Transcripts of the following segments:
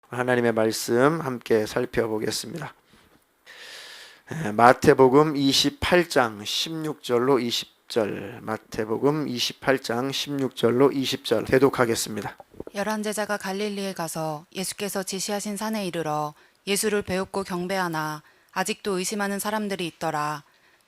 하나님의 말씀 함께 살펴보겠습니다. 마태복음 28장 16절로 20절, 마태복음 28장 16절로 20절 대독하겠습니다. 11제자가 갈릴리에 가서 예수께서 지시하신 산에 이르러 예수를 배웁고 경배하나 아직도 의심하는 사람들이 있더라.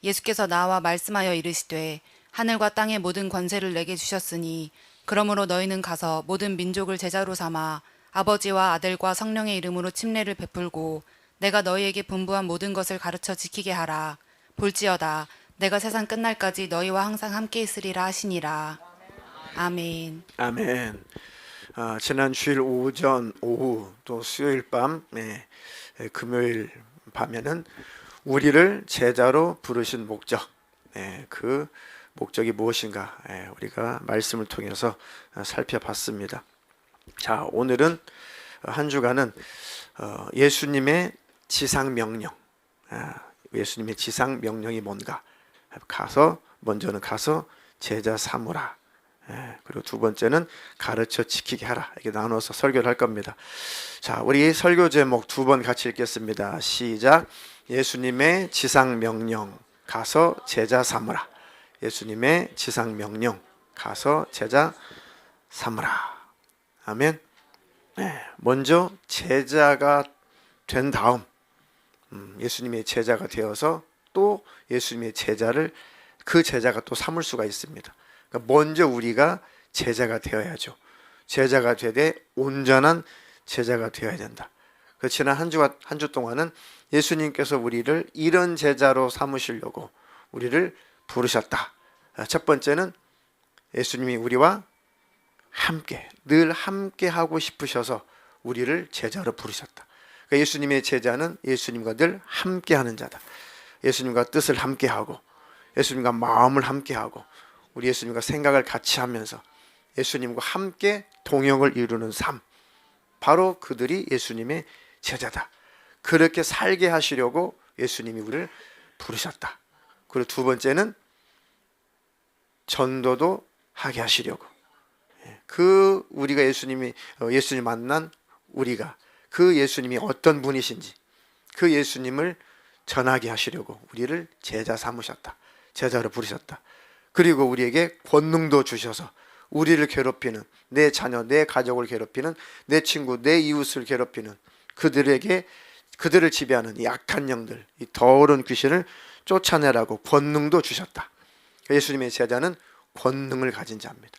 예수께서 나와 말씀하여 이르시되 하늘과 땅의 모든 권세를 내게 주셨으니 그러므로 너희는 가서 모든 민족을 제자로 삼아 아버지와 아들과 성령의 이름으로 침례를 베풀고 내가 너희에게 분부한 모든 것을 가르쳐 지키게 하라. 볼지어다 내가 세상 끝날까지 너희와 항상 함께 있으리라 하시니라. 아멘. 아멘. 지난 주일 오전, 오후, 또 수요일 밤, 금요일 밤에는 우리를 제자로 부르신 목적, 그 목적이 무엇인가 우리가 말씀을 통해서 살펴봤습니다. 자, 오늘은 한 주간은 예수님의 지상 명령, 예수님의 지상 명령이 뭔가, 먼저는 가서 제자 삼으라. 그리고 두 번째는 가르쳐 지키게 하라. 이렇게 나눠서 설교를 할 겁니다. 자, 우리 설교 제목 두 번 같이 읽겠습니다. 시작. 예수님의 지상 명령, 가서 제자 삼으라. 예수님의 지상 명령, 가서 제자 삼으라. 아멘. 먼저 제자가 된 다음 예수님의 제자가 되어서 또 예수님의 제자를 그 제자가 또 삼을 수가 있습니다. 그러니까 먼저 우리가 제자가 되어야죠. 제자가 되되 온전한 제자가 되어야 된다. 지난 한 주 동안은 예수님께서 우리를 이런 제자로 삼으시려고 우리를 부르셨다. 첫 번째는 예수님이 우리와 함께, 늘 함께 하고 싶으셔서 우리를 제자로 부르셨다. 그러니까 예수님의 제자는 예수님과 늘 함께 하는 자다. 예수님과 뜻을 함께 하고, 예수님과 마음을 함께 하고, 우리 예수님과 생각을 같이 하면서 예수님과 함께 동역을 이루는 삶, 바로 그들이 예수님의 제자다. 그렇게 살게 하시려고 예수님이 우리를 부르셨다. 그리고 두 번째는 전도도 하게 하시려고, 우리가 예수님 만난 우리가 그 예수님이 어떤 분이신지 그 예수님을 전하게 하시려고 우리를 제자 삼으셨다. 제자로 부르셨다. 그리고 우리에게 권능도 주셔서 우리를 괴롭히는, 내 자녀, 내 가족을 괴롭히는, 내 친구, 내 이웃을 괴롭히는 그들을 지배하는 약한 영들, 이 더러운 귀신을 쫓아내라고 권능도 주셨다. 예수님의 제자는 권능을 가진 자입니다.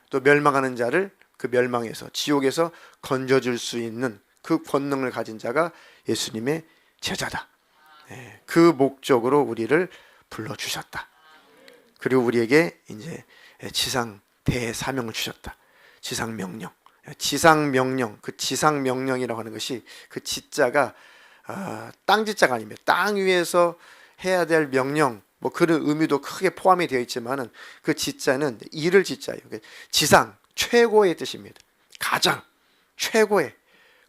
또 멸망하는 자를 그 멸망에서, 지옥에서 건져줄 수 있는 그 권능을 가진 자가 예수님의 제자다. 그 목적으로 우리를 불러주셨다. 그리고 우리에게 이제 지상 대사명을 주셨다. 지상 명령. 지상 명령, 그 지상 명령이라고 하는 것이 그 지자가 땅 지자가 아닙니다. 땅 위에서 해야 될 명령, 뭐 그런 의미도 크게 포함이 되어 있지만은 그 지자는 이를 지자예요. 지상 최고의 뜻입니다. 가장 최고의,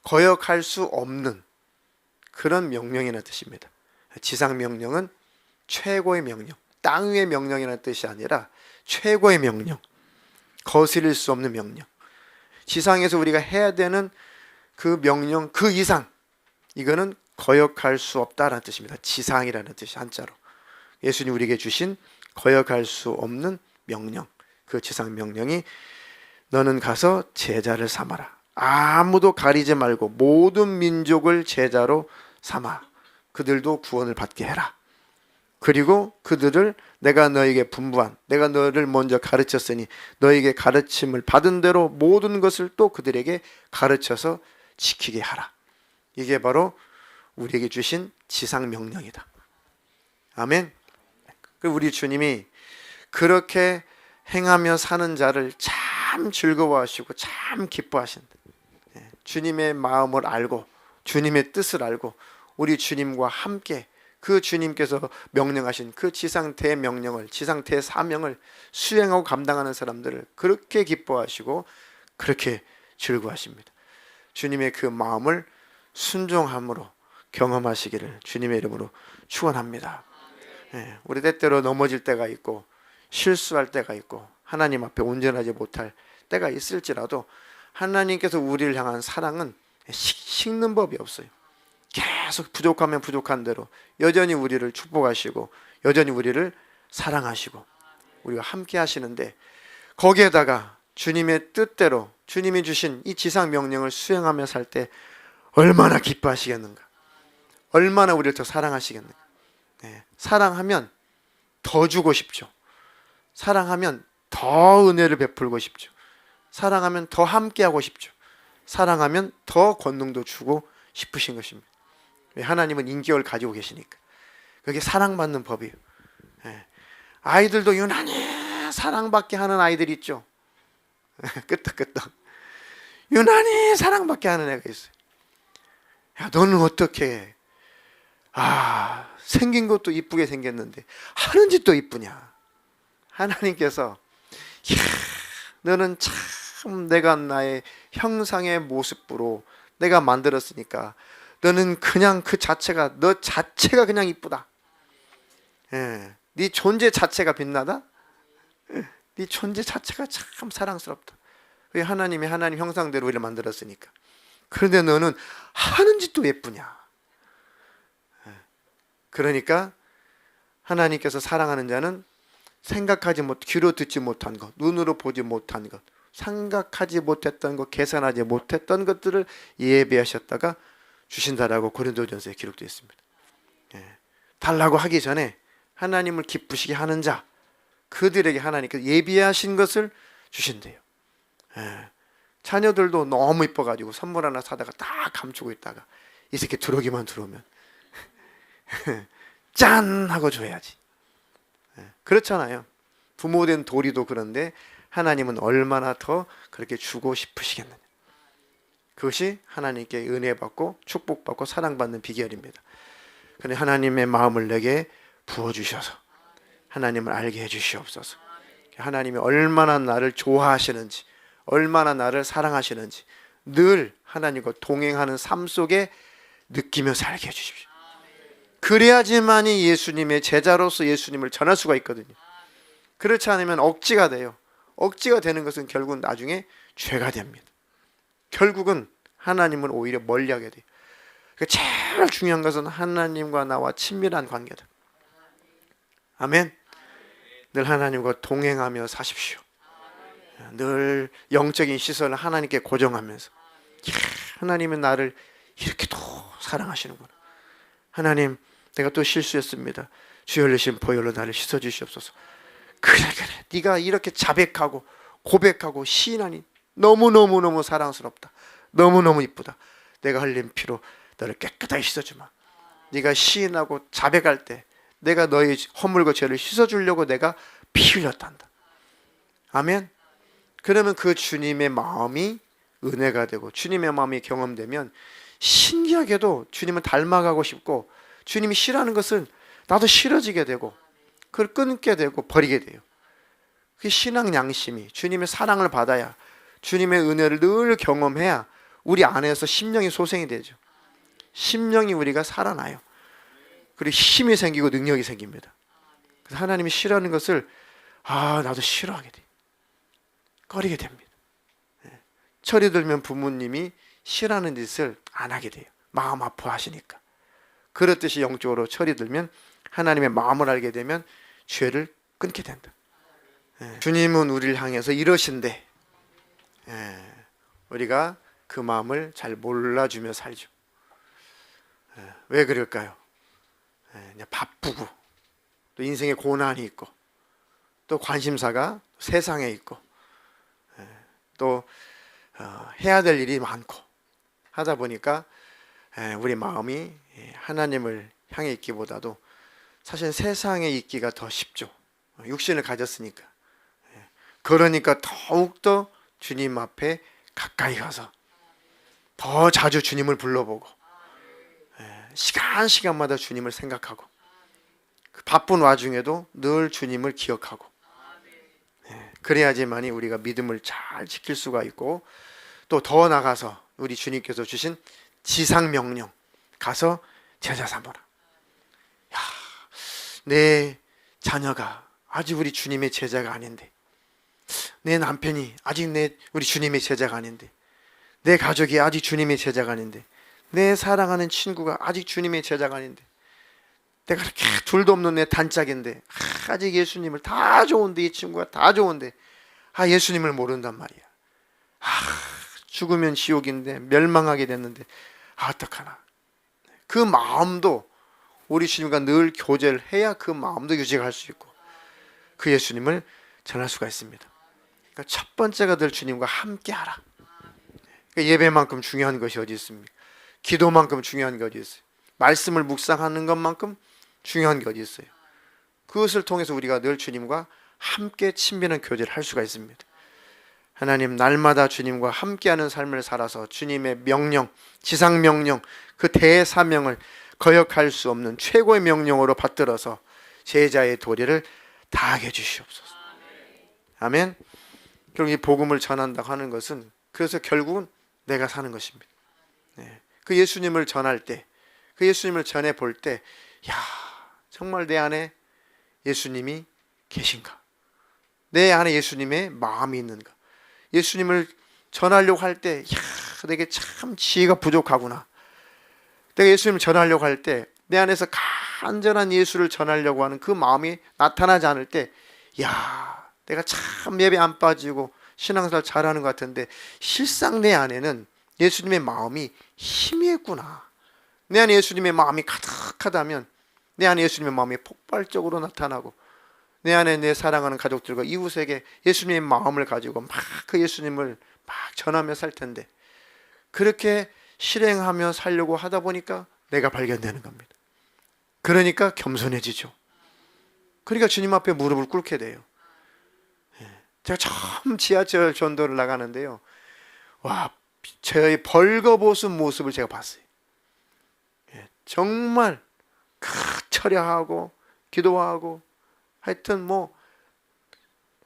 거역할 수 없는 그런 명령이라는 뜻입니다. 지상 명령은 최고의 명령, 땅 위의 명령이라는 뜻이 아니라 최고의 명령, 거스릴 수 없는 명령. 지상에서 우리가 해야 되는 그 명령 그 이상, 이거는 거역할 수 없다라는 뜻입니다. 지상이라는 뜻이 한자로. 예수님 우리에게 주신 거역할 수 없는 명령, 그 지상 명령이 너는 가서 제자를 삼아라. 아무도 가리지 말고 모든 민족을 제자로 삼아 그들도 구원을 받게 해라. 그리고 그들을 내가 너에게 분부한, 내가 너를 먼저 가르쳤으니 너에게 가르침을 받은 대로 모든 것을 또 그들에게 가르쳐서 지키게 하라. 이게 바로 우리에게 주신 지상 명령이다. 아멘. 우리 주님이 그렇게 행하며 사는 자를 참 즐거워하시고 참 기뻐하신다. 주님의 마음을 알고 주님의 뜻을 알고 우리 주님과 함께 그 주님께서 명령하신 그 지상 대명령을, 지상 대사명을 수행하고 감당하는 사람들을 그렇게 기뻐하시고 그렇게 즐거워하십니다. 주님의 그 마음을 순종함으로 경험하시기를 주님의 이름으로 축원합니다. 우리 때때로 넘어질 때가 있고 실수할 때가 있고 하나님 앞에 온전하지 못할 때가 있을지라도 하나님께서 우리를 향한 사랑은 식는 법이 없어요. 계속 부족하면 부족한 대로 여전히 우리를 축복하시고 여전히 우리를 사랑하시고 우리가 함께 하시는데, 거기에다가 주님의 뜻대로 주님이 주신 이 지상 명령을 수행하며 살 때 얼마나 기뻐하시겠는가, 얼마나 우리를 더 사랑하시겠는가. 사랑하면 더 주고 싶죠. 사랑하면 더 은혜를 베풀고 싶죠. 사랑하면 더 함께하고 싶죠. 사랑하면 더 권능도 주고 싶으신 것입니다. 하나님은 인격을 가지고 계시니까. 그게 사랑받는 법이에요. 아이들도 유난히 사랑받게 하는 아이들이 있죠. 끄떡끄떡 유난히 사랑받게 하는 애가 있어요. 야, 너는 어떻게 생긴 것도 이쁘게 생겼는데 하는 짓도 이쁘냐. 하나님께서 너는 참 내가 나의 형상의 모습으로 내가 만들었으니까 너는 그냥 그 자체가, 너 자체가 그냥 이쁘다. 네 존재 자체가 빛나다. 네 존재 자체가 참 사랑스럽다. 왜? 하나님이 하나님 형상대로 우리를 만들었으니까. 그런데 너는 하는 짓도 예쁘냐. 그러니까 하나님께서 사랑하는 자는 생각하지 못, 귀로 듣지 못한 것, 눈으로 보지 못한 것, 생각하지 못했던 것, 계산하지 못했던 것들을 예비하셨다가 주신다라고 고린도전서에 기록되어 있습니다. 달라고 하기 전에 하나님을 기쁘시게 하는 자, 그들에게 하나님께서 예비하신 것을 주신대요. 자녀들도 너무 이뻐가지고 선물 하나 사다가 딱 감추고 있다가 이 새끼 들어오기만 들어오면 짠! 하고 줘야지. 그렇잖아요. 부모된 도리도 그런데 하나님은 얼마나 더 그렇게 주고 싶으시겠느냐. 그것이 하나님께 은혜 받고 축복받고 사랑받는 비결입니다. 그런데 하나님의 마음을 내게 부어주셔서 하나님을 알게 해주시옵소서. 하나님이 얼마나 나를 좋아하시는지, 얼마나 나를 사랑하시는지 늘 하나님과 동행하는 삶 속에 느끼며 살게 해주십시오. 그래야지만이 예수님의 제자로서 예수님을 전할 수가 있거든요. 그렇지 않으면 억지가 돼요. 억지가 되는 것은 결국은 나중에 죄가 됩니다. 결국은 하나님을 오히려 멀리하게 돼요. 제일 중요한 것은 하나님과 나와 친밀한 관계다. 아멘. 늘 하나님과 동행하며 사십시오. 늘 영적인 시선을 하나님께 고정하면서, 하나님은 나를 이렇게도 사랑하시는구나. 하나님, 내가 또 실수했습니다. 주의 흘리신 보혈로 나를 씻어주시옵소서. 그래 네가 이렇게 자백하고 고백하고 시인하니 너무너무너무 사랑스럽다. 너무너무 이쁘다. 내가 흘린 피로 너를 깨끗하게 씻어주마. 네가 시인하고 자백할 때 내가 너의 허물과 죄를 씻어주려고 내가 피 흘렸단다. 아멘. 그러면 그 주님의 마음이 은혜가 되고 주님의 마음이 경험되면 신기하게도 주님을 닮아가고 싶고, 주님이 싫어하는 것은 나도 싫어지게 되고 그걸 끊게 되고 버리게 돼요. 그 신앙 양심이, 주님의 사랑을 받아야, 주님의 은혜를 늘 경험해야 우리 안에서 심령이 소생이 되죠. 심령이 우리가 살아나요. 그리고 힘이 생기고 능력이 생깁니다. 그래서 하나님이 싫어하는 것을 나도 싫어하게 돼요. 꺼리게 됩니다. 철이 들면 부모님이 싫어하는 짓을 안 하게 돼요. 마음 아파하시니까. 그렇듯이 영적으로 철이 들면 하나님의 마음을 알게 되면 죄를 끊게 된다. 주님은 우리를 향해서 이러신데 우리가 그 마음을 잘 몰라주며 살죠. 왜 그럴까요? 그냥 바쁘고 또 인생에 고난이 있고 또 관심사가 세상에 있고 또 해야 될 일이 많고 하다 보니까 우리 마음이 하나님을 향해 있기보다도 사실 세상에 있기가 더 쉽죠. 육신을 가졌으니까. 그러니까 더욱더 주님 앞에 가까이 가서 더 자주 주님을 불러보고 시간마다 주님을 생각하고 그 바쁜 와중에도 늘 주님을 기억하고, 그래야지만이 우리가 믿음을 잘 지킬 수가 있고, 또 더 나가서 우리 주님께서 주신 지상 명령 가서 제자 삼으라. 내 자녀가 아직 우리 주님의 제자가 아닌데, 내 남편이 아직 우리 주님의 제자가 아닌데, 내 가족이 아직 주님의 제자가 아닌데, 내 사랑하는 친구가 아직 주님의 제자가 아닌데, 내가 그렇게 둘도 없는 내 단짝인데 아직 예수님을, 다 좋은데, 이 친구가 다 좋은데 예수님을 모른단 말이야. 죽으면 지옥인데, 멸망하게 됐는데 어떡하나. 그 마음도 우리 주님과 늘 교제를 해야 그 마음도 유지할 수 있고 그 예수님을 전할 수가 있습니다. 그러니까 첫 번째가 늘 주님과 함께하라. 그러니까 예배만큼 중요한 것이 어디 있습니까? 기도만큼 중요한 게 어디 있어요? 말씀을 묵상하는 것만큼 중요한 게 어디 있어요? 그것을 통해서 우리가 늘 주님과 함께 친밀한 교제를 할 수가 있습니다. 하나님, 날마다 주님과 함께하는 삶을 살아서 주님의 명령, 지상명령, 그 대사명을 거역할 수 없는 최고의 명령으로 받들어서 제자의 도리를 다하게 해주시옵소서. 아멘. 그럼 이 복음을 전한다고 하는 것은, 그래서 결국은 내가 사는 것입니다. 그 예수님을 전할 때, 그 예수님을 전해 볼 때, 정말 내 안에 예수님이 계신가? 내 안에 예수님의 마음이 있는가? 예수님을 전하려고 할 때, 내게 참 지혜가 부족하구나. 내가 예수님을 전하려고 할 때, 내 안에서 간절한 예수를 전하려고 하는 그 마음이 나타나지 않을 때, 내가 참 예배 안 빠지고 신앙생활 잘하는 것 같은데 실상 내 안에는 예수님의 마음이 희미했구나. 내 안에 예수님의 마음이 가득하다면 내 안에 예수님의 마음이 폭발적으로 나타나고, 내 안에 내 사랑하는 가족들과 이웃에게 예수님의 마음을 가지고 막 그 예수님을 막 전하며 살 텐데, 그렇게 실행하며 살려고 하다 보니까 내가 발견되는 겁니다. 그러니까 겸손해지죠. 그러니까 주님 앞에 무릎을 꿇게 돼요. 제가 처음 지하철 전도를 나가는데요, 저의 벌거벗은 모습을 제가 봤어요. 정말 철야하고 기도하고, 하여튼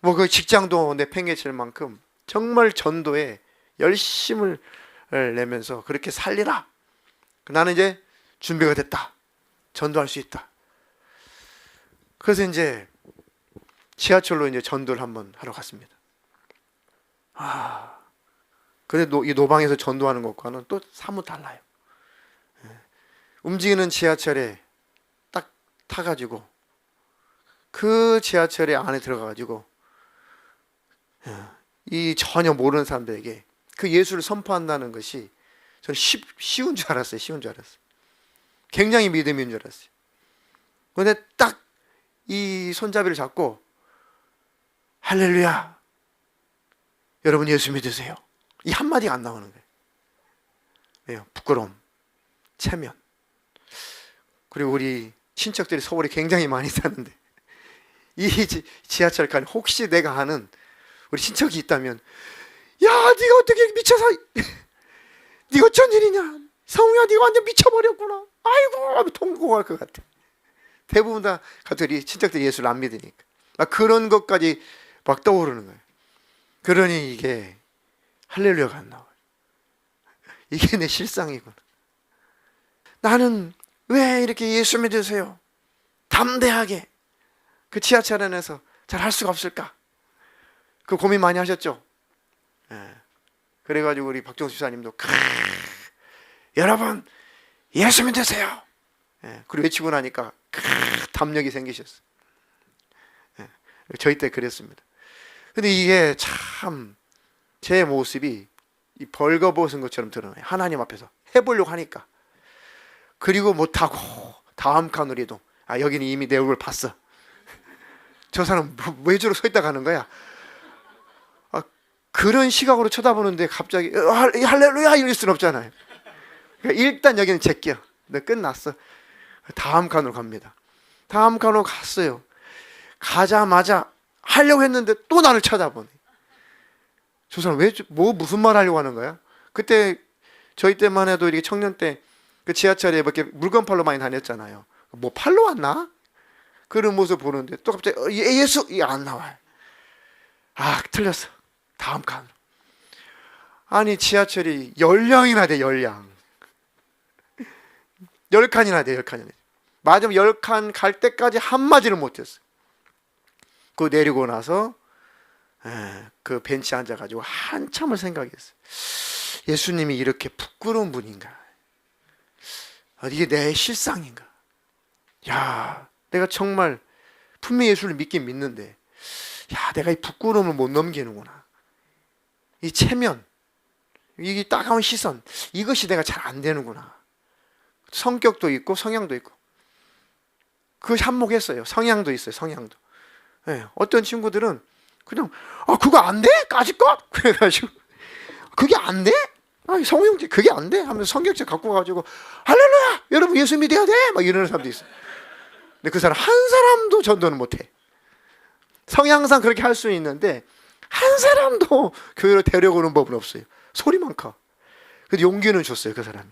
그 직장도 내팽개칠 만큼 정말 전도에 열심을 내면서 그렇게 살리라. 나는 이제 준비가 됐다. 전도할 수 있다. 그래서 이제 지하철로 이제 전도를 한번 하러 갔습니다. 근데 이 노방에서 전도하는 것과는 또 사뭇 달라요. 움직이는 지하철에 딱 타가지고 그 지하철에 안에 들어가가지고 이 전혀 모르는 사람들에게 그 예수를 선포한다는 것이 저는 쉬운 줄 알았어요. 쉬운 줄 알았어요. 굉장히 믿음인 줄 알았어요. 근데 딱 이 손잡이를 잡고 할렐루야, 여러분 예수 믿으세요, 이 한마디가 안 나오는 거예요. 왜요? 부끄러움, 체면. 그리고 우리 친척들이 서울에 굉장히 많이 사는데 이 지하철 칸 혹시 내가 아는 우리 친척이 있다면, 네가 어떻게 미쳐서 네가 어쩐 일이냐, 성우야 네가 완전 미쳐버렸구나, 아이고 통곡할 것 같아. 대부분 다 가족들이, 친척들이 예수를 안 믿으니까 막 그런 것까지 막 떠오르는 거예요. 그러니 이게 할렐루야가 안 나와요. 이게 내 실상이구나. 나는 왜 이렇게 예수 믿으세요 담대하게 그 지하철 안에서 잘 할 수가 없을까? 그 고민 많이 하셨죠? 그래가지고 우리 박정수 집사님도 여러분 예수 믿으세요, 그리고 외치고 나니까 담력이 생기셨어요. 저희 때 그랬습니다. 근데 이게 참 제 모습이 이 벌거벗은 것처럼 드러나요. 하나님 앞에서 해보려고 하니까. 그리고 못하고 다음 칸 우리도 여기는 이미 내 얼굴 봤어. 저 사람 왜 저러고 서 있다 가는 거야? 그런 시각으로 쳐다보는데 갑자기 할렐루야 이럴 수는 없잖아요. 그러니까 일단 여기는 제껴. 끝났어. 다음 칸으로 갑니다. 다음 칸으로 갔어요. 가자마자 하려고 했는데 또 나를 쳐다보네. 저 사람 무슨 말 하려고 하는 거야? 그때 저희 때만 해도 이렇게 청년 때 그 지하철에 이렇게 물건 팔러 많이 다녔잖아요. 뭐 팔러 왔나? 그런 모습 보는데 또 갑자기 예수 안 나와요. 틀렸어. 다음 칸. 아니 지하철이 10량이나 돼. 10량. 10칸이나 돼. 10칸이나 돼. 마지막 10칸 갈 때까지 한마디를 못했어요. 그거 내리고 나서 그 벤치에 앉아가지고 한참을 생각했어요. 예수님이 이렇게 부끄러운 분인가? 이게 내 실상인가? 야, 내가 정말 분명히 예수를 믿긴 믿는데, 야, 내가 이 부끄러움을 못 넘기는구나. 이 체면, 이 따가운 시선, 이것이 내가 잘 안 되는구나. 성격도 있고 성향도 있고, 그것이 한몫했어요. 성향도 있어요. 성향도. 어떤 친구들은 그냥 그거 안 돼? 까짓것? 그래가지고 그게 안 돼? 성형제 그게 안 돼? 하면서 성경책 갖고 가지고 할렐루야! 여러분 예수 믿어야 돼! 막 이러는 사람도 있어요. 근데 그 사람 한 사람도 전도는 못해. 성향상 그렇게 할 수는 있는데 한 사람도 교회로 데려오는 법은 없어요. 소리만 커. 근데 용기는 줬어요. 그 사람이.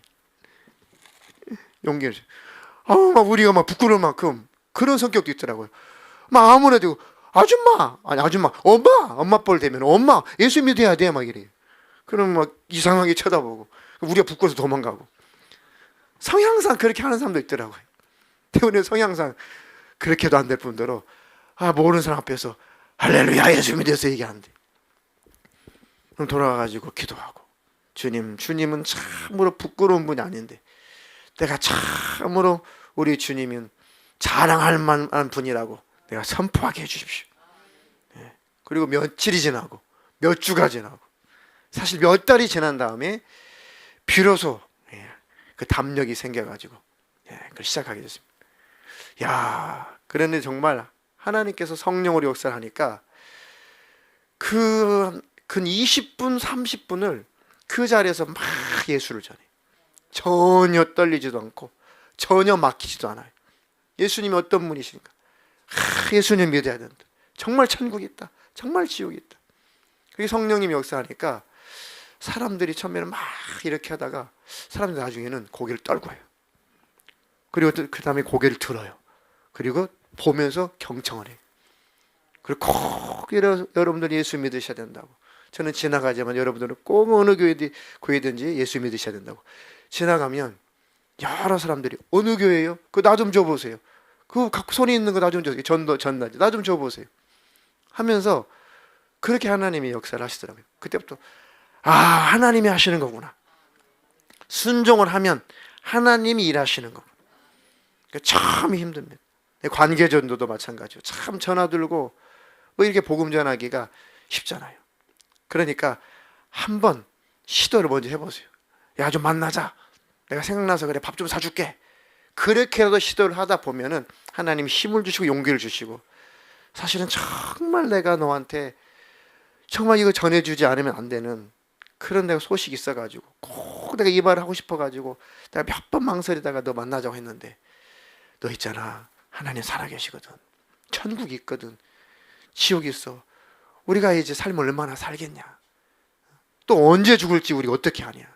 용기를 줬어요. 막 우리가 막 부끄러울 만큼 그런 성격도 있더라고요. 막 아무래도 아줌마, 엄마 뻘 되면 엄마 예수 믿어야 돼 막 이래요. 그럼 막 이상하게 쳐다보고 우리가 부끄러워서 도망가고. 성향상 그렇게 하는 사람도 있더라고요. 때문에 성향상 그렇게도 안 될 뿐더러 모르는 사람 앞에서 할렐루야 예수 믿어서 얘기하는데, 그럼 돌아가가지고 기도하고, 주님은 참으로 부끄러운 분이 아닌데 내가 참으로 우리 주님은 자랑할 만한 분이라고 내가 선포하게 해주십시오. 그리고 며칠이 지나고 몇 주가 지나고 사실 몇 달이 지난 다음에 비로소 그 담력이 생겨가지고 그걸 시작하게 됐습니다. 그런데 정말 하나님께서 성령으로 역사를 하니까 근 20분 30분을 그 자리에서 막 예수를 전해. 전혀 떨리지도 않고 전혀 막히지도 않아요. 예수님이 어떤 분이신가? 예수님 믿어야 된다. 정말 천국이 있다. 정말 지옥이 있다. 그게 성령님이 역사하니까 사람들이 처음에는 막 이렇게 하다가 사람들이 나중에는 고개를 떨고요. 그리고 그 다음에 고개를 들어요. 그리고 보면서 경청을 해요. 그리고 꼭 여러분들이 예수 믿으셔야 된다고. 저는 지나가지만 여러분들은 꼭 어느 교회든지 예수 믿으셔야 된다고. 지나가면 여러 사람들이 어느 교회예요? 그거 나 좀 줘보세요. 그 갖고 손에 있는 거 나 좀 줘보세요. 전나지 나 좀 줘보세요. 하면서 그렇게 하나님이 역사를 하시더라고요. 그때부터 하나님이 하시는 거구나. 순종을 하면 하나님이 일하시는 거구나. 참 힘듭니다. 관계 전도도 마찬가지고 참 전화 들고 이렇게 복음 전하기가 쉽잖아요. 그러니까 한번 시도를 먼저 해보세요. 야, 좀 만나자. 내가 생각나서 그래 밥 좀 사줄게. 그렇게라도 시도를 하다 보면은 하나님이 힘을 주시고 용기를 주시고, 사실은 정말 내가 너한테 정말 이거 전해주지 않으면 안 되는 그런 내가 소식이 있어가지고 꼭 내가 이 말을 하고 싶어가지고 내가 몇 번 망설이다가 너 만나자고 했는데, 너 있잖아, 하나님 살아계시거든. 천국이 있거든. 지옥이 있어. 우리가 이제 삶을 얼마나 살겠냐. 또 언제 죽을지 우리가 어떻게 아냐.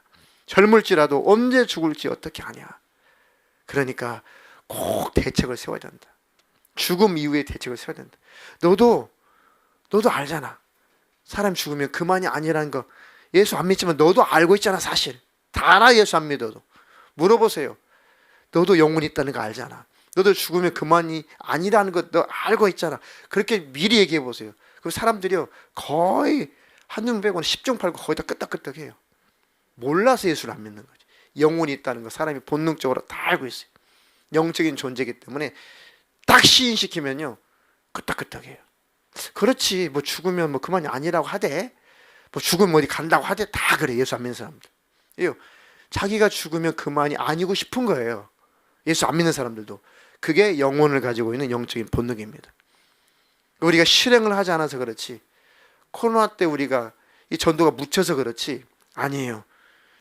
젊을지라도 언제 죽을지 어떻게 아냐. 그러니까 꼭 대책을 세워야 된다. 죽음 이후에 대책을 세워야 된다. 너도 알잖아. 사람 죽으면 그만이 아니라는 거. 예수 안 믿지만 너도 알고 있잖아. 사실 다 알아. 예수 안 믿어도 물어보세요. 너도 영혼이 있다는 거 알잖아. 너도 죽으면 그만이 아니라는 거 너 알고 있잖아. 그렇게 미리 얘기해 보세요. 그럼 사람들이요 거의 한중 빼고는 10중 8구 거의 다 끄떡끄떡해요. 몰라서 예수를 안 믿는 거지. 영혼이 있다는 거 사람이 본능적으로 다 알고 있어요. 영적인 존재이기 때문에 딱 시인시키면요 끄떡끄떡해요. 그렇지, 뭐 죽으면 뭐 그만이 아니라고 하대, 뭐 죽으면 어디 간다고 하대, 다 그래. 예수 안 믿는 사람들. 자기가 죽으면 그만이 아니고 싶은 거예요. 예수 안 믿는 사람들도. 그게 영혼을 가지고 있는 영적인 본능입니다. 우리가 실행을 하지 않아서 그렇지, 코로나 때 우리가 이 전도가 묻혀서 그렇지 아니에요.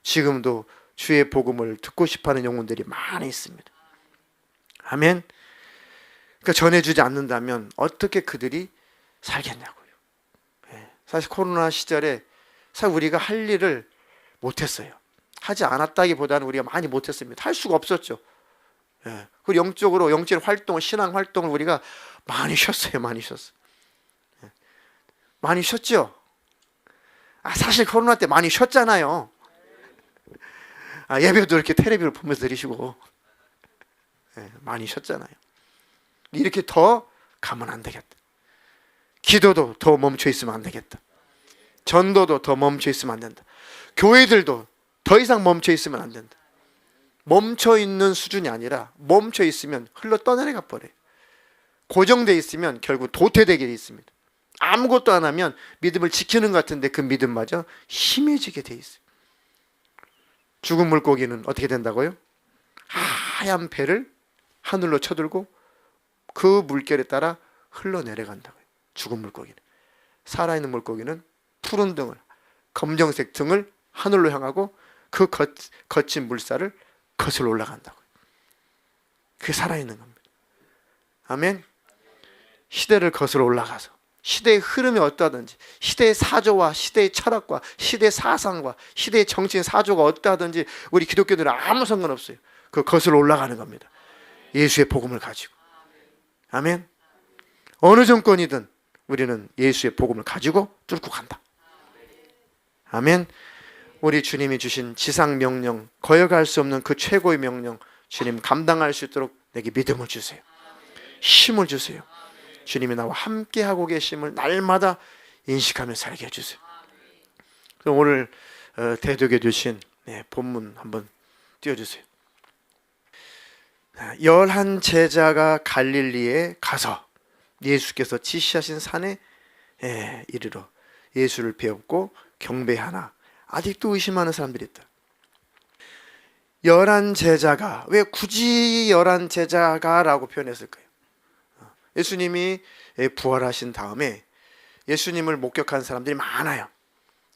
지금도 주의 복음을 듣고 싶어하는 영혼들이 많이 있습니다. 아멘. 그러니까 전해주지 않는다면 어떻게 그들이 살겠냐고요. 사실 코로나 시절에 사실 우리가 할 일을 못했어요. 하지 않았다기보다는 우리가 많이 못했습니다. 할 수가 없었죠. 그리고 영적으로 영적 활동을, 신앙 활동을 우리가 많이 쉬었어요. 많이 쉬었어요. 많이 쉬었죠. 사실 코로나 때 많이 쉬었잖아요. 예배도 이렇게 텔레비를 보면서 드리시고 많이 쉬었잖아요. 이렇게 더 가면 안 되겠다. 기도도 더 멈춰 있으면 안 되겠다. 전도도 더 멈춰 있으면 안 된다. 교회들도 더 이상 멈춰 있으면 안 된다. 멈춰 있는 수준이 아니라 멈춰 있으면 흘러 떠내려가 버려요. 고정되어 있으면 결국 도태되게 되어 있습니다. 아무것도 안 하면 믿음을 지키는 것 같은데 그 믿음마저 희미해지게 되어 있어요. 죽은 물고기는 어떻게 된다고요? 하얀 배를 하늘로 쳐들고 그 물결에 따라 흘러내려간다고요. 죽은 물고기는. 살아있는 물고기는 푸른 등을, 검정색 등을 하늘로 향하고 그 거친 물살을 거슬러 올라간다고요. 그게 살아있는 겁니다. 아멘. 시대를 거슬러 올라가서 시대의 흐름이 어떠하든지, 시대의 사조와 시대의 철학과 시대의 사상과 시대의 정치인 사조가 어떠하든지 우리 기독교들은 아무 상관없어요. 그 거슬러 올라가는 겁니다. 예수의 복음을 가지고. 아멘. 어느 정권이든 우리는 예수의 복음을 가지고 뚫고 간다. 아멘. 우리 주님이 주신 지상 명령, 거역할 수 없는 그 최고의 명령, 주님 감당할 수 있도록 내게 믿음을 주세요. 힘을 주세요. 주님이 나와 함께 하고 계심을 날마다 인식하며 살게 해주세요. 그럼 오늘 대독해 주신 본문 한번 띄워주세요. 11 제자가 갈릴리에 가서 예수께서 지시하신 산에 이르러 예수를 배웠고 경배하나 아직도 의심하는 사람들이 있다. 11 제자가, 왜 굳이 11 제자가 라고 표현했을까요? 예수님이 부활하신 다음에 예수님을 목격한 사람들이 많아요.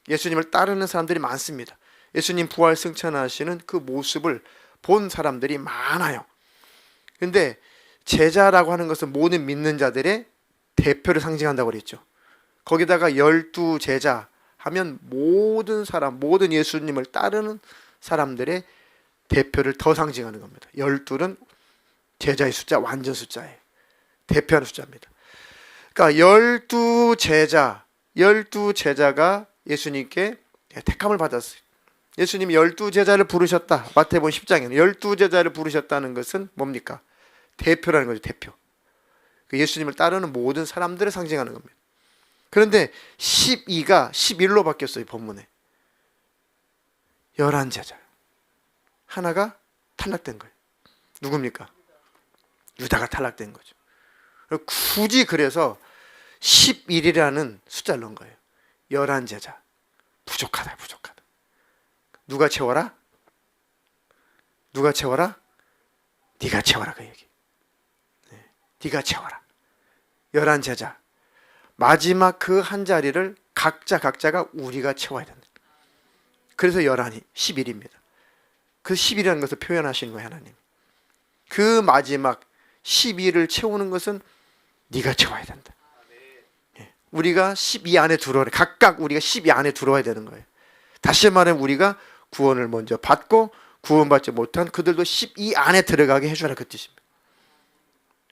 예수님을 따르는 사람들이 많습니다. 예수님 부활 승천하시는 그 모습을 본 사람들이 많아요. 그런데 제자라고 하는 것은 모든 믿는 자들의 대표를 상징한다고 그랬죠. 거기다가 12 제자 하면 모든 사람, 모든 예수님을 따르는 사람들의 대표를 더 상징하는 겁니다. 12는 제자의 숫자, 완전 숫자예요. 대표하는 숫자입니다. 그러니까 12 제자가 예수님께 택함을 받았어요. 예수님이 12 제자를 부르셨다. 마태복음 10장에는 12 제자를 부르셨다는 것은 뭡니까? 대표라는 거죠. 대표. 예수님을 따르는 모든 사람들을 상징하는 겁니다. 그런데 12가 11로 바뀌었어요. 본문에 11 제자, 하나가 탈락된 거예요. 누굽니까? 유다가 탈락된 거죠. 굳이 그래서 11이라는 숫자를 넣은 거예요. 11 제자. 부족하다. 누가 채워라? 누가 채워라? 네가 채워라. 그 얘기. 네가 채워라. 11 제자. 마지막 그 한 자리를 각자가 우리가 채워야 된다. 그래서 11이 11입니다. 그 11이라는 것을 표현하신 거예요, 하나님. 그 마지막 12를 채우는 것은 네가 채워야 된다. 우리가 12 안에 들어오래. 각각 우리가 12 안에 들어와야 되는 거예요. 다시 말하면 우리가 구원을 먼저 받고 구원받지 못한 그들도 12 안에 들어가게 해주라, 그 뜻입니다.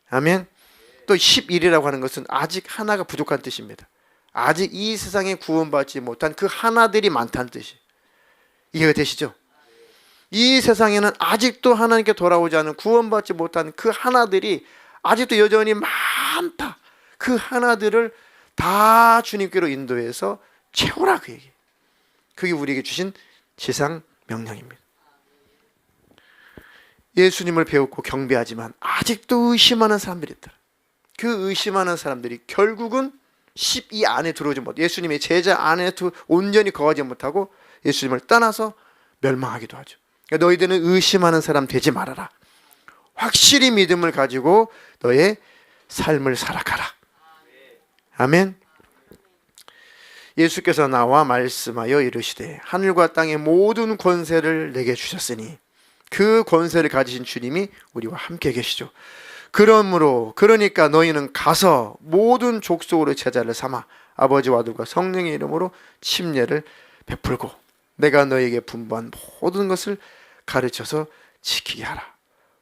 아멘. 또 11이라고 하는 것은 아직 하나가 부족한 뜻입니다. 아직 이 세상에 구원받지 못한 그 하나들이 많다는 뜻이에요. 이해가 되시죠? 이 세상에는 아직도 하나님께 돌아오지 않은 구원받지 못한 그 하나들이 아직도 여전히 많다. 그 하나들을 다 주님께로 인도해서 채우라, 그 얘기. 그게 우리에게 주신 지상 명령입니다. 예수님을 배웠고 경배하지만 아직도 의심하는 사람들이 있다. 그 의심하는 사람들이 결국은 12 안에 들어오지 못, 예수님의 제자 안에 온전히 거하지 못하고 예수님을 떠나서 멸망하기도 하죠. 그러니까 너희들은 의심하는 사람 되지 말아라. 확실히 믿음을 가지고 너의 삶을 살아가라. 아멘. 예수께서 나와 말씀하여 이르시되 하늘과 땅의 모든 권세를 내게 주셨으니 그 권세를 가지신 주님이 우리와 함께 계시죠. 그러니까 너희는 가서 모든 족속으로 제자를 삼아 아버지와 아들과 성령의 이름으로 침례를 베풀고 내가 너희에게 분부한 모든 것을 가르쳐서 지키게 하라.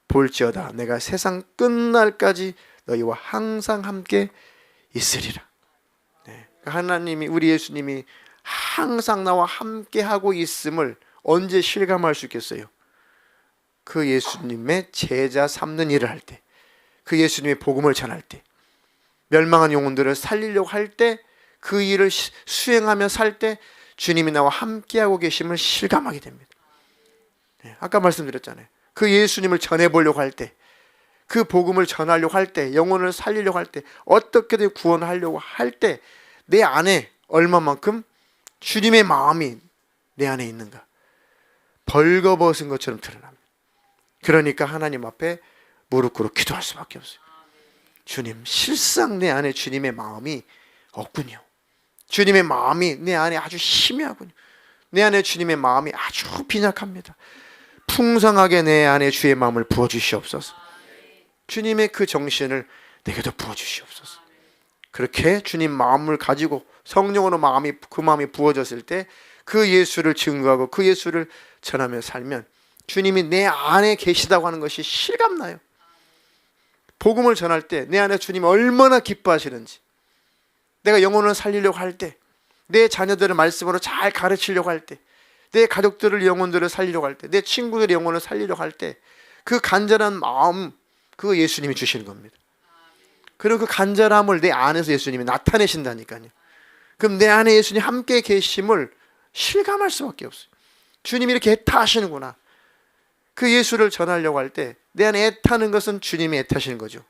볼지어다 내가 세상 끝날까지 너희와 항상 함께 있으리라. 하나님이, 우리 예수님이 항상 나와 함께 하고 있음을 언제 실감할 수 있겠어요? 그 예수님의 제자 삼는 일을 할 때, 그 예수님의 복음을 전할 때, 멸망한 영혼들을 살리려고 할 때, 그 일을 수행하며 살 때 주님이 나와 함께하고 계심을 실감하게 됩니다. 아까 말씀드렸잖아요. 그 예수님을 전해보려고 할 때, 그 복음을 전하려고 할 때, 영혼을 살리려고 할 때, 어떻게든 구원하려고 할 때 내 안에 얼마만큼 주님의 마음이 내 안에 있는가, 벌거벗은 것처럼 드러납니다. 그러니까 하나님 앞에 무릎 꿇어 기도할 수밖에 없어요. 주님, 실상 내 안에 주님의 마음이 없군요. 주님의 마음이 내 안에 아주 희미하군요. 내 안에 주님의 마음이 아주 빈약합니다. 풍성하게 내 안에 주의 마음을 부어주시옵소서. 주님의 그 정신을 내게도 부어주시옵소서. 그렇게 주님 마음을 가지고 성령으로 그 마음이 부어졌을 때 그 예수를 증거하고 그 예수를 전하며 살면 주님이 내 안에 계시다고 하는 것이 실감나요. 복음을 전할 때 내 안에 주님이 얼마나 기뻐하시는지, 내가 영혼을 살리려고 할 때, 내 자녀들을 말씀으로 잘 가르치려고 할 때, 내 가족들을 영혼들을 살리려고 할 때, 내 친구들의 영혼을 살리려고 할 때 그 간절한 마음, 그거 예수님이 주시는 겁니다. 그리고 그 간절함을 내 안에서 예수님이 나타내신다니까요. 그럼 내 안에 예수님 함께 계심을 실감할 수밖에 없어요. 주님이 이렇게 애타하시는구나. 그 예수를 전하려고 할 때 내 안에 애타는 것은 주님이 애타시는 거죠.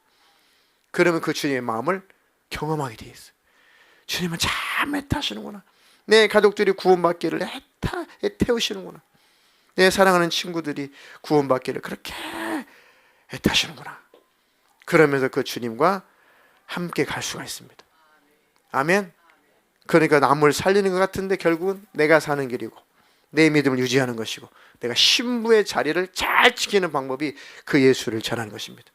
그러면 그 주님의 마음을 경험하게 돼 있어요. 주님은 참 애타하시는구나. 내 가족들이 구원받기를 애태우시는구나. 내 사랑하는 친구들이 구원받기를 그렇게 애타하시는구나. 그러면서 그 주님과 함께 갈 수가 있습니다. 아멘. 그러니까 남을 살리는 것 같은데 결국은 내가 사는 길이고, 내 믿음을 유지하는 것이고, 내가 신부의 자리를 잘 지키는 방법이 그 예수를 전하는 것입니다.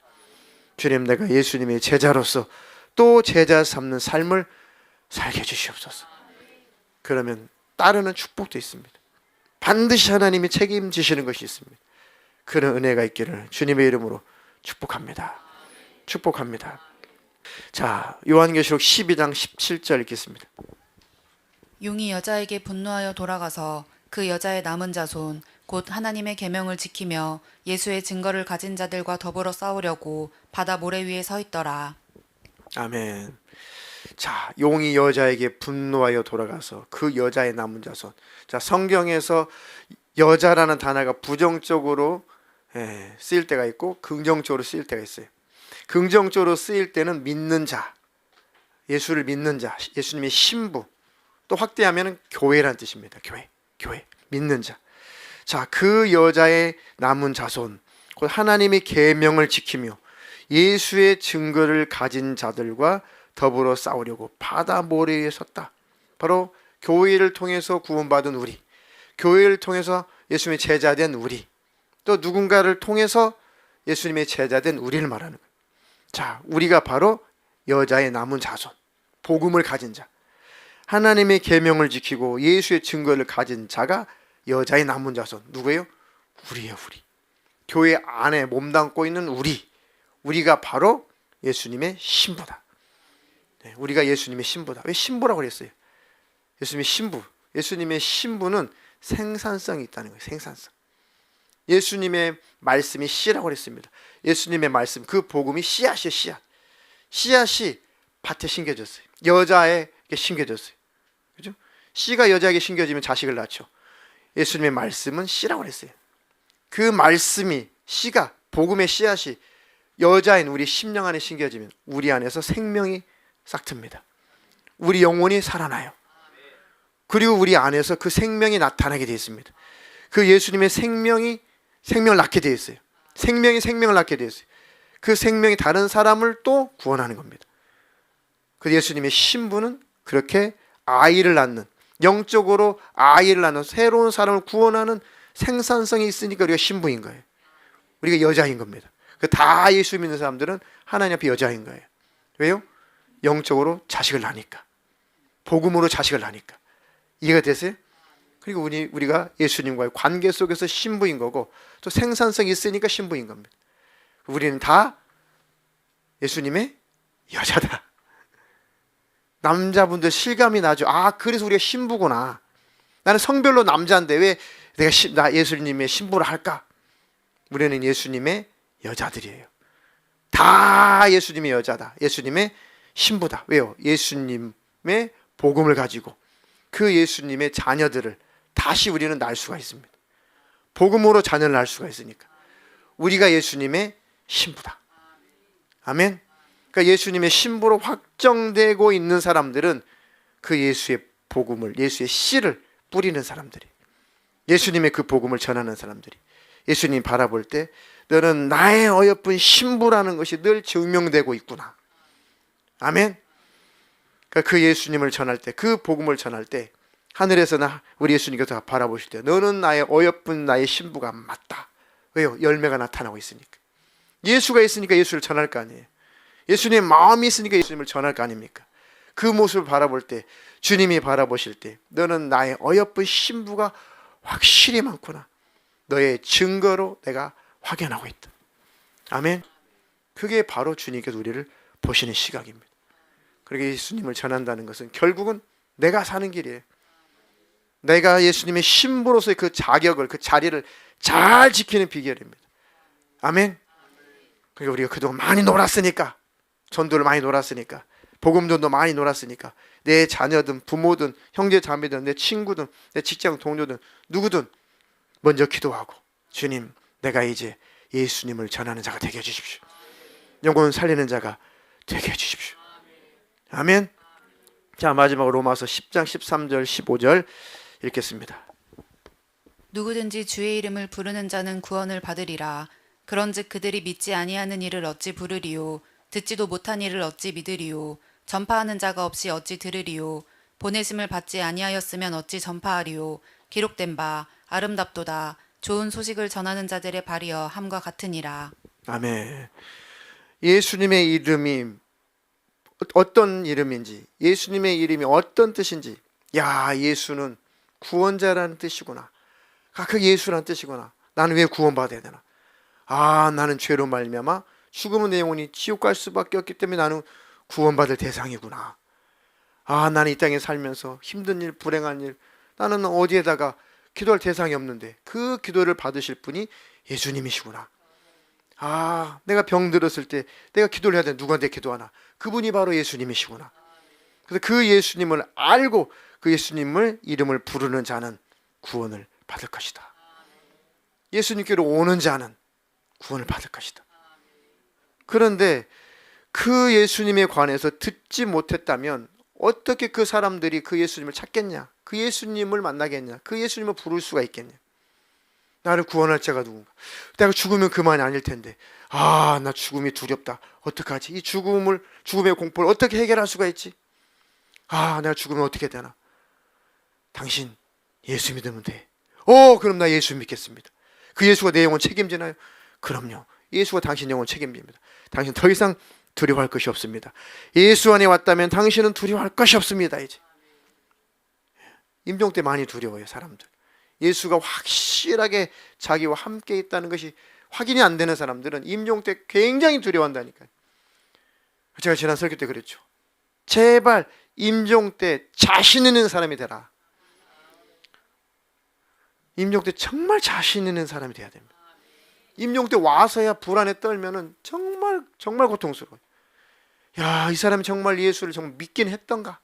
주님, 내가 예수님의 제자로서 또 제자 삼는 삶을 살게 해주시옵소서. 그러면 따르는 축복도 있습니다. 반드시 하나님이 책임지시는 것이 있습니다. 그런 은혜가 있기를 주님의 이름으로 축복합니다. 축복합니다. 자, 요한계시록 12장 17절 읽겠습니다. 용이 여자에게 분노하여 돌아가서 그 여자의 남은 자손 곧 하나님의 계명을 지키며 예수의 증거를 가진 자들과 더불어 싸우려고 바다 모래 위에 서 있더라. 아멘. 자, 용이 여자에게 분노하여 돌아가서 그 여자의 남은 자손. 자, 성경에서 여자라는 단어가 부정적으로 쓰일 때가 있고 긍정적으로 쓰일 때가 있어요. 긍정적으로 쓰일 때는 믿는 자, 예수를 믿는 자, 예수님의 신부, 또 확대하면 교회란 뜻입니다. 교회, 믿는 자. 자, 그 여자의 남은 자손, 곧 하나님의 계명을 지키며 예수의 증거를 가진 자들과 더불어 싸우려고 바다 모래 위에 섰다. 바로 교회를 통해서 구원받은 우리, 교회를 통해서 예수님의 제자된 우리, 또 누군가를 통해서 예수님의 제자된 우리를 말하는 거예요. 자, 우리가 바로 여자의 남은 자손, 복음을 가진 자, 하나님의 계명을 지키고 예수의 증거를 가진 자가 여자의 남은 자손. 누구예요? 우리예요, 우리. 교회 안에 몸담고 있는 우리가 바로 예수님의 신부다. 우리가 예수님의 신부다. 왜 신부라고 그랬어요? 예수님의 신부. 예수님의 신부는 생산성이 있다는 거예요. 생산성. 예수님의 말씀이 씨라고 그랬습니다. 예수님의 말씀, 그 복음이 씨앗이에요. 씨앗. 씨앗이 밭에 심겨졌어요. 여자에게 심겨졌어요. 그죠? 씨가 여자에게 심겨지면 자식을 낳죠. 예수님의 말씀은 씨라고 그랬어요. 그 말씀이, 씨가, 복음의 씨앗이 여자인 우리 심령 안에 심겨지면 우리 안에서 생명이 싹틉니다. 우리 영혼이 살아나요. 그리고 우리 안에서 그 생명이 나타나게 되어 있습니다. 그 예수님의 생명을 낳게 되어 있어요. 생명이 생명을 낳게 되어 있어요. 그 생명이 다른 사람을 또 구원하는 겁니다. 그 예수님의 신부는 그렇게 아이를 낳는, 영적으로 아이를 낳는, 새로운 사람을 구원하는 생산성이 있으니까 우리가 신부인 거예요. 우리가 여자인 겁니다. 다 예수 믿는 사람들은 하나님 앞에 여자인 거예요. 왜요? 영적으로 자식을 낳으니까, 복음으로 자식을 낳으니까. 이해가 되세요? 그리고 우리가 예수님과의 관계 속에서 신부인 거고, 또 생산성이 있으니까 신부인 겁니다. 우리는 다 예수님의 여자다. 남자분들 실감이 나죠. 아, 그래서 우리가 신부구나. 나는 성별로 남자인데 왜 내가 나 예수님의 신부를 할까? 우리는 예수님의 여자들이에요. 다 예수님의 여자다. 예수님의 신부다. 왜요? 예수님의 복음을 가지고 그 예수님의 자녀들을 다시 우리는 낳을 수가 있습니다. 복음으로 자녀를 낳을 수가 있으니까. 우리가 예수님의 신부다. 아멘. 그러니까 예수님의 신부로 확정되고 있는 사람들은 그 예수의 복음을, 예수의 씨를 뿌리는 사람들이, 예수님의 그 복음을 전하는 사람들이, 예수님 바라볼 때 너는 나의 어여쁜 신부라는 것이 늘 증명되고 있구나. 아멘. 그러니까 그 예수님을 전할 때, 그 복음을 전할 때 하늘에서나 우리 예수님께서 바라보실 때 너는 나의 어여쁜 나의 신부가 맞다. 왜요? 열매가 나타나고 있으니까. 예수가 있으니까 예수를 전할 거 아니에요. 예수님의 마음이 있으니까 예수님을 전할 거 아닙니까? 그 모습을 바라볼 때, 주님이 바라보실 때 너는 나의 어여쁜 신부가 확실히 많구나. 너의 증거로 내가 확연하고 있다. 아멘. 그게 바로 주님께서 우리를 보시는 시각입니다. 그렇게 예수님을 전한다는 것은 결국은 내가 사는 길이에요. 내가 예수님의 신부로서의 그 자격을, 그 자리를 잘 지키는 비결입니다. 아멘. 그러니까 우리가 그동안 많이 놀았으니까, 전도를 많이 놀았으니까, 복음전도 많이 놀았으니까 내 자녀든 부모든 형제 자매든 내 친구든 내 직장 동료든 누구든 먼저 기도하고, 주님, 내가 이제 예수님을 전하는 자가 되게 해주십시오. 영혼 살리는 자가 되게 해주십시오. 아멘. 자, 마지막으로 로마서 10장 13절 15절 읽겠습니다. 누구든지 주의 이름을 부르는 자는 구원을 받으리라. 그런즉 그들이 믿지 아니하는 이를 어찌 부르리요? 듣지도 못한 이를 어찌 믿으리요? 전파하는 자가 없이 어찌 들으리요? 보내심을 받지 아니하였으면 어찌 전파하리요? 기록된 바 아름답도다. 좋은 소식을 전하는 자들의 발이여 함과 같으니라. 아멘. 예수님의 이름이 어떤 이름인지, 예수님의 이름이 어떤 뜻인지, 야, 예수는 구원자라는 뜻이구나. 그 예수라는 뜻이구나. 나는 왜 구원받아야 되나? 아, 나는 죄로 말미암아 죽으면 내 영혼이 지옥 갈 수밖에 없기 때문에 나는 구원받을 대상이구나. 아, 나는 이 땅에 살면서 힘든 일, 불행한 일, 나는 어디에다가 기도할 대상이 없는데 그 기도를 받으실 분이 예수님이시구나. 아, 내가 병들었을 때 내가 기도를 해야 돼. 누구한테 기도하나? 그분이 바로 예수님이시구나. 그래서 그 예수님을 알고 그 예수님을 이름을 부르는 자는 구원을 받을 것이다. 예수님께로 오는 자는 구원을 받을 것이다. 그런데 그 예수님에 관해서 듣지 못했다면 어떻게 그 사람들이 그 예수님을 찾겠냐? 그 예수님을 만나겠냐? 그 예수님을 부를 수가 있겠냐? 나를 구원할 자가 누군가? 내가 죽으면 그만이 아닐 텐데, 아, 나 죽음이 두렵다. 어떡하지? 이 죽음의 공포를 어떻게 해결할 수가 있지? 아, 내가 죽으면 어떻게 되나? 당신 예수 믿으면 돼. 그럼 나 예수 믿겠습니다. 그 예수가 내 영혼 책임지나요? 그럼요. 예수가 당신 영혼 책임집니다. 당신 더 이상 두려워할 것이 없습니다. 예수 안에 왔다면 당신은 두려워할 것이 없습니다. 이제 임종 때 많이 두려워요, 사람들. 예수가 확실하게 자기와 함께 있다는 것이 확인이 안 되는 사람들은 임종 때 굉장히 두려워한다니까요. 제가 지난 설교 때 그랬죠. 제발 임종 때 자신 있는 사람이 되라. 임종 때 정말 자신 있는 사람이 돼야 됩니다. 임종 때 와서야 불안에 떨면은 정말 고통스러워요. 야, 이 사람이 정말 예수를 정말 믿긴 했던가?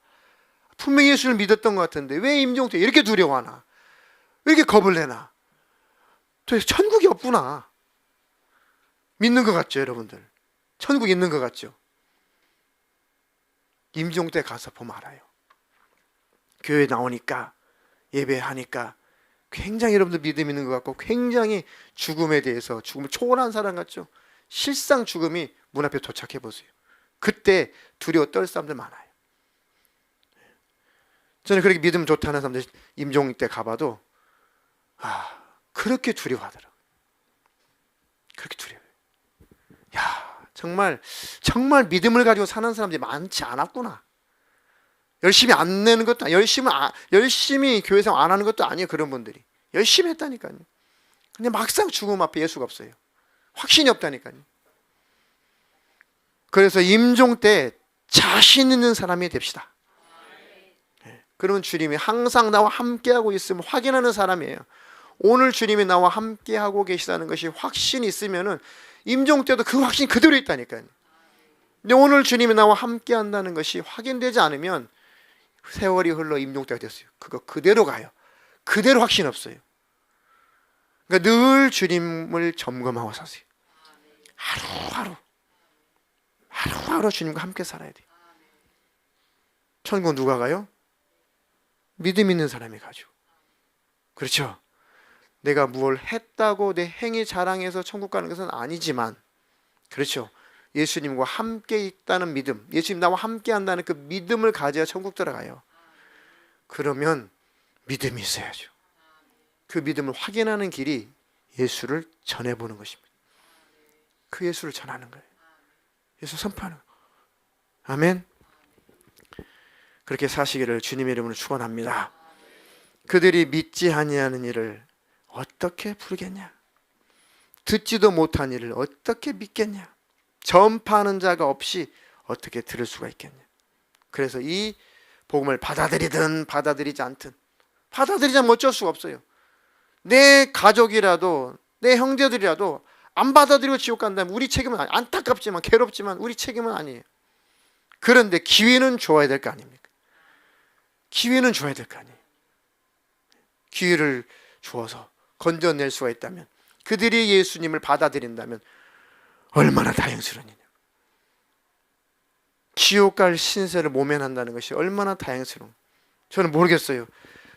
분명히 예수를 믿었던 것 같은데 왜 임종 때 이렇게 두려워하나? 왜 이렇게 겁을 내나? 도대체 천국이 없구나. 믿는 것 같죠, 여러분들? 천국 있는 것 같죠? 임종 때 가서 보면 알아요. 교회 나오니까, 예배하니까 굉장히 여러분들 믿음 있는 것 같고 굉장히 죽음에 대해서, 죽음을 초월한 사람 같죠? 실상 죽음이 문 앞에 도착해 보세요. 그때 두려워 떨 사람들 많아요. 저는 그렇게 믿음 좋다는 사람들 임종 때 가봐도 그렇게 두려워하더라고요. 그렇게 두려워요. 야, 정말 믿음을 가지고 사는 사람들이 많지 않았구나. 열심히 안 내는 것도 아니에요. 열심히 교회생활 안 하는 것도 아니에요. 그런 분들이 열심히 했다니까요. 근데 막상 죽음 앞에 예수가 없어요. 확신이 없다니까요. 그래서 임종 때 자신 있는 사람이 됩시다. 그러면 주님이 항상 나와 함께하고 있음을 확인하는 사람이에요. 오늘 주님이 나와 함께 하고 계시다는 것이 확신이 있으면은 임종 때도 그 확신이 그대로 있다니까요. 근데 오늘 주님이 나와 함께 한다는 것이 확인되지 않으면 세월이 흘러 임종 때가 됐어요. 그거 그대로 가요. 그대로 확신 없어요. 그러니까 늘 주님을 점검하고 사세요. 하루하루 주님과 함께 살아야 돼요. 천국 누가 가요? 믿음 있는 사람이 가죠. 그렇죠? 내가 무엇을 했다고 내 행위 자랑해서 천국 가는 것은 아니지만, 그렇죠? 예수님과 함께 있다는 믿음, 예수님 나와 함께 한다는 그 믿음을 가져야 천국 들어가요. 그러면 믿음이 있어야죠. 그 믿음을 확인하는 길이 예수를 전해보는 것입니다. 그 예수를 전하는 거예요. 예수 선포하는 거예요. 아멘. 그렇게 사시기를 주님의 이름으로 축원합니다. 그들이 믿지 아니하는 일을 어떻게 부르겠냐? 듣지도 못한 일을 어떻게 믿겠냐? 전파하는 자가 없이 어떻게 들을 수가 있겠냐? 그래서 이 복음을 받아들이든 받아들이지 않든, 받아들이자면 어쩔 수가 없어요. 내 가족이라도 내 형제들이라도 안 받아들이고 지옥 간다면 우리 책임은 아니에요. 안타깝지만 괴롭지만 우리 책임은 아니에요. 그런데 기회는 줘야 될 거 아닙니까? 기회는 줘야 될 거 아니에요. 기회를 주어서 건져낼 수가 있다면, 그들이 예수님을 받아들인다면 얼마나 다행스러운 일이냐. 지옥 갈 신세를 모면한다는 것이 얼마나 다행스러운. 저는 모르겠어요.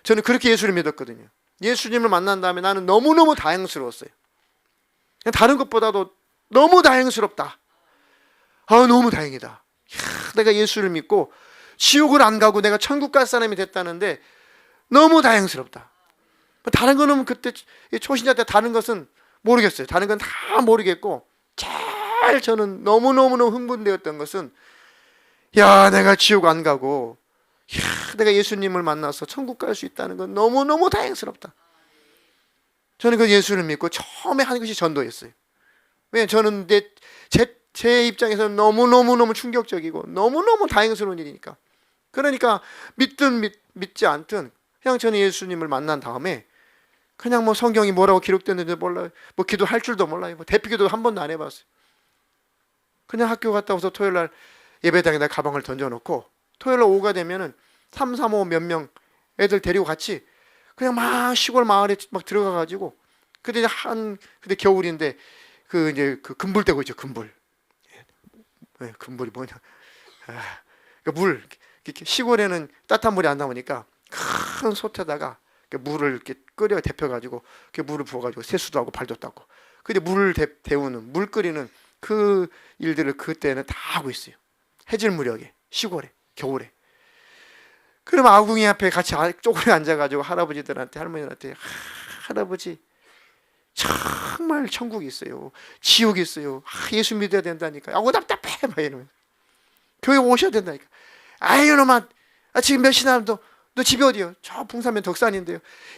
저는 그렇게 예수를 믿었거든요. 예수님을 만난 다음에 나는 너무너무 다행스러웠어요. 다른 것보다도 너무 다행스럽다. 너무 다행이다. 내가 예수를 믿고 지옥을 안 가고 내가 천국 갈 사람이 됐다는데 너무 다행스럽다. 다른 거는 그때 초신자 때 다른 것은 모르겠어요. 다른 건 다 모르겠고, 제일 저는 너무너무 흥분되었던 것은, 야, 내가 지옥 안 가고 내가 예수님을 만나서 천국 갈 수 있다는 건 너무너무 다행스럽다. 저는 그 예수를 믿고 처음에 하는 것이 전도였어요. 왜냐하면 저는 제 입장에서는 너무너무 충격적이고 너무너무 다행스러운 일이니까. 그러니까 믿든 믿지 않든 그냥 저는 예수님을 만난 다음에 그냥 뭐 성경이 뭐라고 기록됐는지 몰라요. 뭐 기도할 줄도 몰라요. 뭐 대피기도 한 번도 안 해봤어요. 그냥 학교 갔다 와서 토요일날 예배당에다 가방을 던져놓고 토요일날 오후가 되면은 3, 3, 5 몇 명 애들 데리고 같이 그냥 막 시골 마을에 막 들어가가지고, 그때 겨울인데 이제 그 금불 떼고 있죠. 금불. 금불이 뭐냐? 물, 시골에는 따뜻한 물이 안 나오니까 큰 솥에다가 물을 이렇게 끓여 데펴가지고 물을 부어가지고 세수도 하고 발도 닦고, 근데 물을 데우는, 물 끓이는 그 일들을 그때는 다 하고 있어요. 해질 무렵에, 시골에, 겨울에. 그럼 아궁이 앞에 같이 쪼그려 앉아가지고 할아버지들한테, 할머니들한테, 할아버지 정말 천국이 있어요, 지옥이 있어요, 예수 믿어야 된다니까, 답답해 막 이러면, 교회 오셔야 된다니까, 이놈아, 지금 몇 시나, 너 집이 어디요? 저 풍산면 덕산인데요.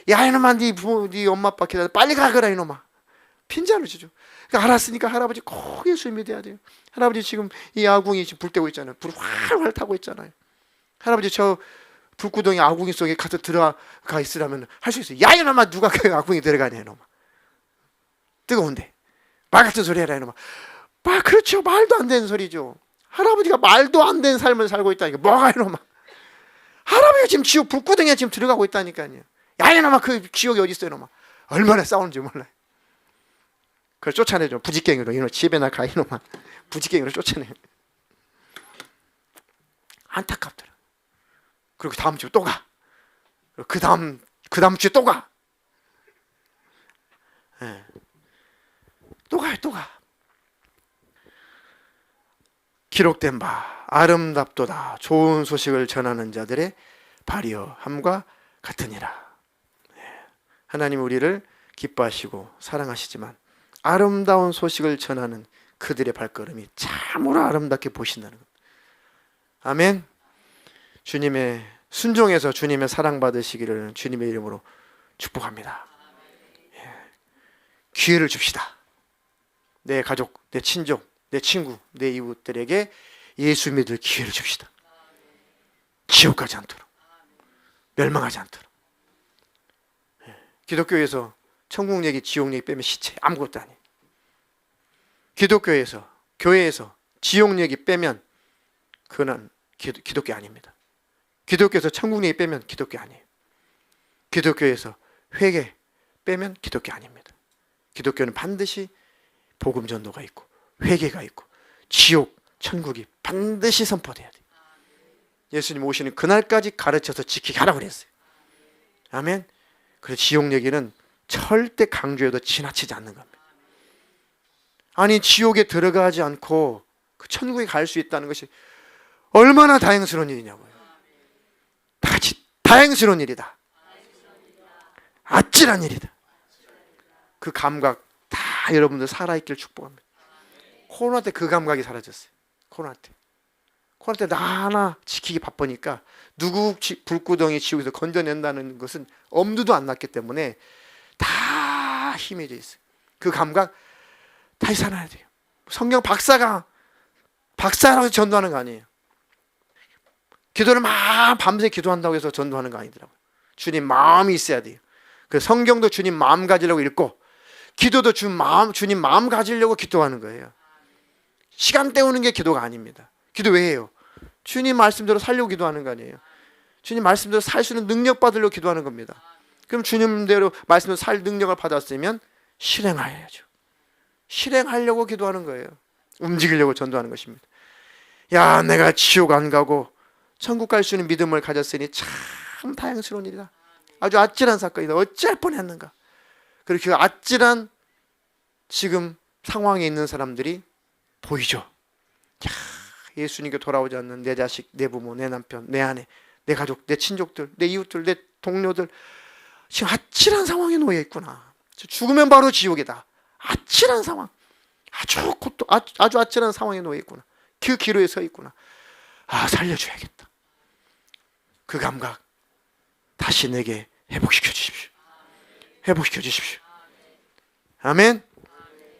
야, 이놈아, 네 엄마 아빠 기다려, 빨리 가거라 이놈아. 핀잔을 주죠. 그러니까 알았으니까 할아버지 꼭 예수 믿어야 돼요. 할아버지 지금 이 아궁이 지금 불 떼고 있잖아요. 불 활활 타고 있잖아요. 할아버지 저 불구덩이 아궁이 속에 가서 들어가 있으라면 할 수 있어요. 야, 이놈아, 누가 그 아궁이 들어가냐 이놈아. 뜨거운데 말 같은 소리 해라 이놈아. 그렇죠. 말도 안 되는 소리죠. 할아버지가 말도 안 되는 삶을 살고 있다니까. 뭐가 이놈아. 할아버지가 지금 지옥 불구덩이에 지금 들어가고 있다니까요. 야, 이놈아, 그 지옥이 어디 있어요 이놈아. 얼마나 싸우는지 몰라요. 그걸 쫓아내죠. 부지깽이로. 이놈 집에 나가 이놈아. 부지깽이로 쫓아내요. 안타깝더라. 그리고 다음 주에 또 가. 그 다음 주에 또 가. 또 가요, 또 가. 기록된 바 아름답도다. 좋은 소식을 전하는 자들의 발이여함과 같으니라. 하나님 우리를 기뻐하시고 사랑하시지만 아름다운 소식을 전하는 그들의 발걸음이 참으로 아름답게 보신다는 것. 아멘. 주님의 순종해서 주님의 사랑받으시기를 주님의 이름으로 축복합니다. 기회를 줍시다. 내 가족, 내 친족, 내 친구, 내 이웃들에게 예수 믿을 기회를 줍시다. 지옥 가지 않도록, 멸망하지 않도록. 기독교에서 천국 얘기, 지옥 얘기 빼면 시체, 아무것도 아니에요. 기독교에서, 교회에서 지옥 얘기 빼면 그건 기독교 아닙니다. 기독교에서 천국 얘기 빼면 기독교 아니에요. 기독교에서 회개 빼면 기독교 아닙니다. 기독교는 반드시 복음 전도가 있고 회개가 있고 지옥, 천국이 반드시 선포돼야 돼요. 예수님 오시는 그날까지 가르쳐서 지키게 하라고 그랬어요. 아멘. 그래서 지옥 얘기는 절대 강조해도 지나치지 않는 겁니다. 아니 지옥에 들어가지 않고 그 천국에 갈 수 있다는 것이 얼마나 다행스러운 일이냐고요. 다 같이 다행스러운 일이다. 아찔한 일이다. 그 감각 다 여러분들 살아있길 축복합니다. 코로나 때 그 감각이 사라졌어요. 코로나 때 나 하나 지키기 바쁘니까 누구 불구덩이 지옥에서 건져낸다는 것은 엄두도 안 났기 때문에 다 힘이 돼 있어요. 그 감각 다시 살아야 돼요. 성경 박사라고 전도하는 거 아니에요. 기도를 막 밤새 기도한다고 해서 전도하는 거 아니더라고요. 주님 마음이 있어야 돼요. 그 성경도 주님 마음 가지려고 읽고 기도도 주님 마음 가지려고 기도하는 거예요. 시간 때우는 게 기도가 아닙니다. 기도 왜 해요? 주님 말씀대로 살려고 기도하는 거 아니에요. 주님 말씀대로 살 수 있는 능력 받으려고 기도하는 겁니다. 그럼 주님대로 말씀대로 살 능력을 받았으면 실행해야죠. 실행하려고 기도하는 거예요. 움직이려고 전도하는 것입니다. 야, 내가 지옥 안 가고 천국 갈 수 있는 믿음을 가졌으니 참 다행스러운 일이다. 아주 아찔한 사건이다. 어찌할 뻔했는가. 그리고 그 아찔한 지금 상황에 있는 사람들이 보이죠. 야, 예수님께 돌아오지 않는 내 자식, 내 부모, 내 남편, 내 아내, 내 가족, 내 친족들, 내 이웃들, 내 동료들 지금 아찔한 상황에 놓여 있구나. 죽으면 바로 지옥이다. 아찔한 상황, 아주 아찔한 상황에 놓여 있구나. 그 기로에 서 있구나. 아, 살려줘야겠다. 그 감각 다시 내게 회복시켜 주십시오. 회복시켜 주십시오. 아멘.